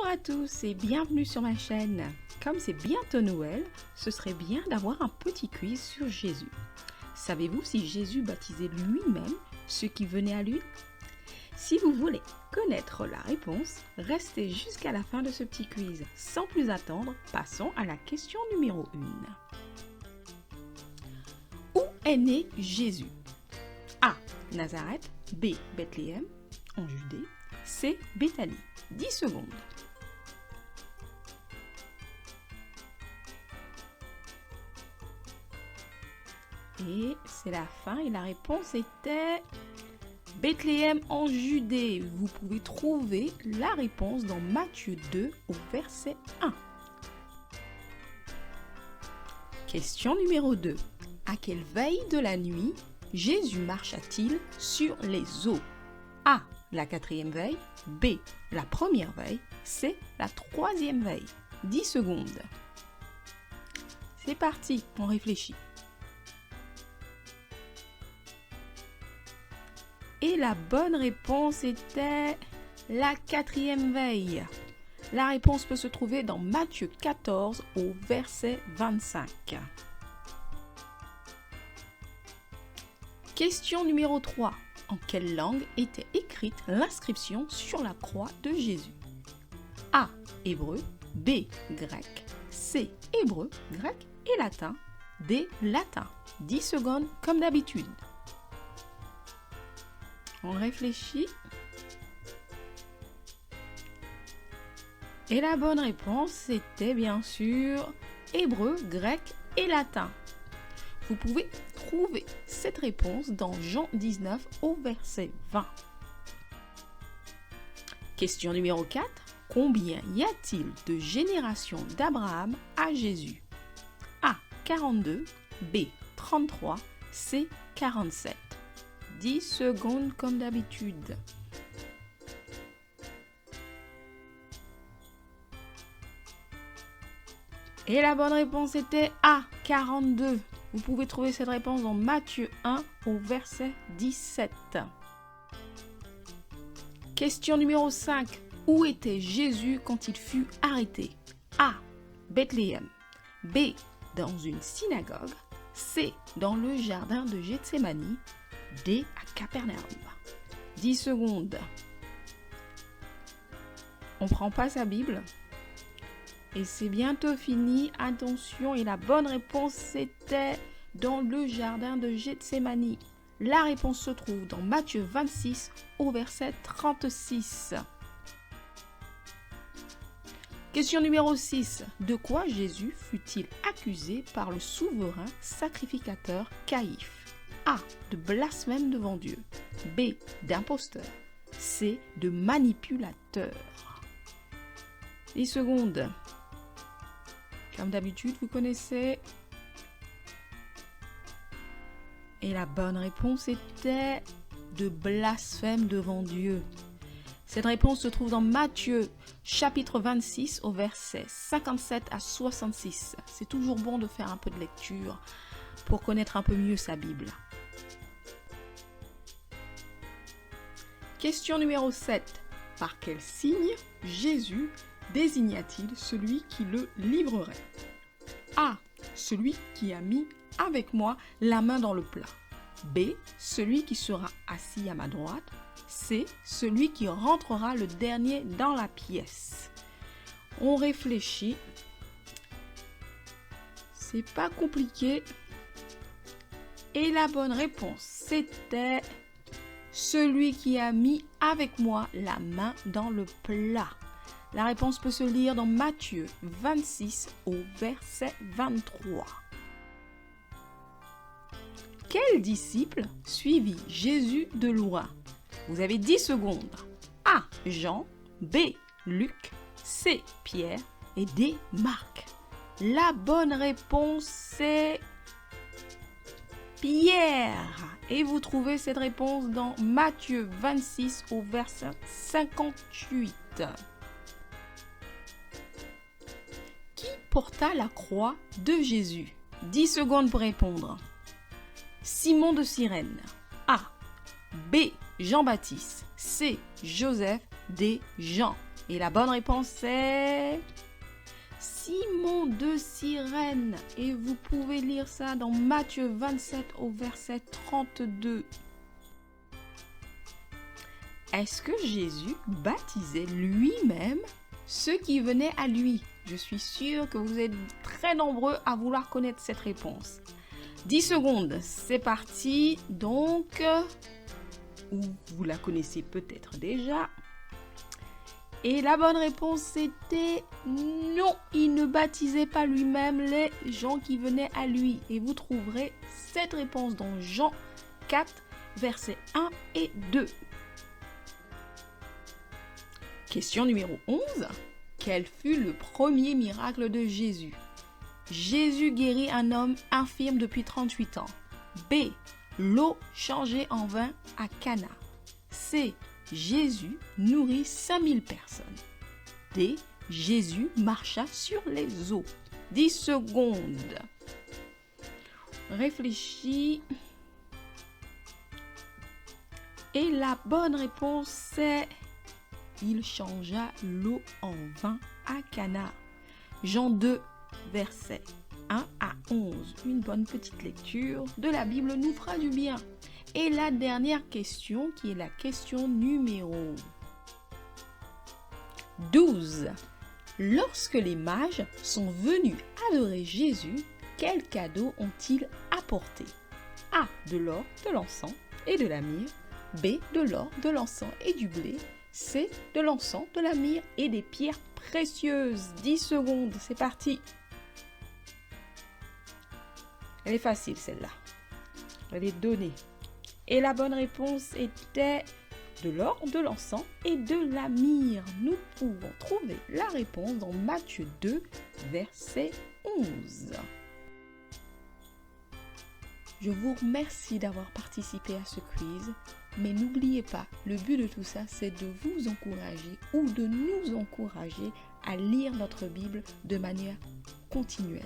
Bonjour à tous et bienvenue sur ma chaîne. Comme c'est bientôt Noël, ce serait bien d'avoir un petit quiz sur Jésus. Savez-vous si Jésus baptisait lui-même ceux qui venaient à lui? Si vous voulez connaître la réponse, restez jusqu'à la fin de ce petit quiz. Sans plus attendre, passons à la question numéro 1. Où est né Jésus? A. Nazareth. B. Bethléem, en Judée. C. Béthanie. 10 secondes. Et c'est la fin et la réponse était Bethléem en Judée. Vous pouvez trouver la réponse dans Matthieu 2 au verset 1. Question numéro 2. À quelle veille de la nuit Jésus marcha-t-il sur les eaux? A. La 4e veille. B. La 1re veille. C. La 3e veille. 10 secondes. C'est parti, on réfléchit. Et la bonne réponse était la 4e veille. La réponse peut se trouver dans Matthieu 14 au verset 25. Question numéro 3. En quelle langue était écrite l'inscription sur la croix de Jésus? A. Hébreu. B. Grec. C. Hébreu, grec et latin. D. Latin. 10 secondes comme d'habitude. On réfléchit. Et la bonne réponse était bien sûr hébreu, grec et latin. Vous pouvez trouver cette réponse dans Jean 19 au verset 20. Question numéro 4. Combien y a-t-il de générations d'Abraham à Jésus? A. 42. B. 33. C. 47. 10 secondes comme d'habitude. Et la bonne réponse était A. 42. Vous pouvez trouver cette réponse dans Matthieu 1 au verset 17. Question numéro 5. Où était Jésus quand il fut arrêté? A. Bethléem. B. Dans une synagogue. C. Dans le jardin de Gethsémani. D. À Capernaum. 10 secondes. On ne prend pas sa Bible. Et c'est bientôt fini. Attention, et la bonne réponse c'était dans le jardin de Gethsémani. La réponse se trouve dans Matthieu 26 au verset 36. Question numéro 6. De quoi Jésus fut-il accusé par le souverain sacrificateur Caïphe? A. De blasphème devant Dieu. B. D'imposteur. C. De manipulateur. 10 secondes. Comme d'habitude, vous connaissez. Et la bonne réponse était de blasphème devant Dieu. Cette réponse se trouve dans Matthieu chapitre 26 au verset 57 à 66. C'est toujours bon de faire un peu de lecture pour connaître un peu mieux sa Bible. Question numéro 7. Par quel signe Jésus désigna-t-il celui qui le livrerait? A. Celui qui a mis avec moi la main dans le plat. B. Celui qui sera assis à ma droite. C. Celui qui rentrera le dernier dans la pièce. On réfléchit. C'est pas compliqué. Et la bonne réponse, c'était celui qui a mis avec moi la main dans le plat. La réponse peut se lire dans Matthieu 26 au verset 23. Quel disciple suivit Jésus de loin? Vous avez 10 secondes. A. Jean. B. Luc. C. Pierre. Et D. Marc. La bonne réponse c'est Pierre. Et vous trouvez cette réponse dans Matthieu 26 au verset 58. Qui porta la croix de Jésus? 10 secondes pour répondre. Simon de Cyrène. A. B. Jean-Baptiste. C. Joseph. D. Jean. Et la bonne réponse est Simon de Cyrène. Et vous pouvez lire ça dans Matthieu 27 au verset 32. Est-ce que Jésus baptisait lui-même ceux qui venaient à lui? Je suis sûre que vous êtes très nombreux à vouloir connaître cette réponse. 10 secondes, c'est parti. Donc, ou vous la connaissez peut-être déjà. Et la bonne réponse c'était non, il ne baptisait pas lui-même les gens qui venaient à lui. Et vous trouverez cette réponse dans Jean 4, versets 1 et 2. Question numéro 11. Quel fut le premier miracle de Jésus? Jésus guérit un homme infirme depuis 38 ans. B. L'eau changée en vin à Cana. C. Jésus nourrit 5000 personnes. D. Jésus marcha sur les eaux. 10 secondes. Réfléchis. Et la bonne réponse c'est il changea l'eau en vin à Cana. Jean 2, versets 1 à 11. Une bonne petite lecture de la Bible nous fera du bien. Et la dernière question qui est la question numéro 12. Lorsque les mages sont venus adorer Jésus, quels cadeaux ont-ils apporté? A. De l'or, de l'encens et de la myrrhe. B. De l'or, de l'encens et du blé. C. De l'encens, de la myrrhe et des pierres précieuses. 10 secondes, c'est parti. Elle est facile celle-là. Elle est donnée. Et la bonne réponse était de l'or, de l'encens et de la myrrhe. Nous pouvons trouver la réponse dans Matthieu 2, verset 11. Je vous remercie d'avoir participé à ce quiz, mais n'oubliez pas, le but de tout ça, c'est de vous encourager ou de nous encourager à lire notre Bible de manière continuelle.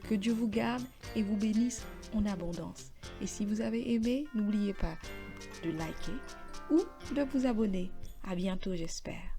Que Dieu vous garde et vous bénisse en abondance. Et si vous avez aimé, n'oubliez pas de liker ou de vous abonner. À bientôt, j'espère.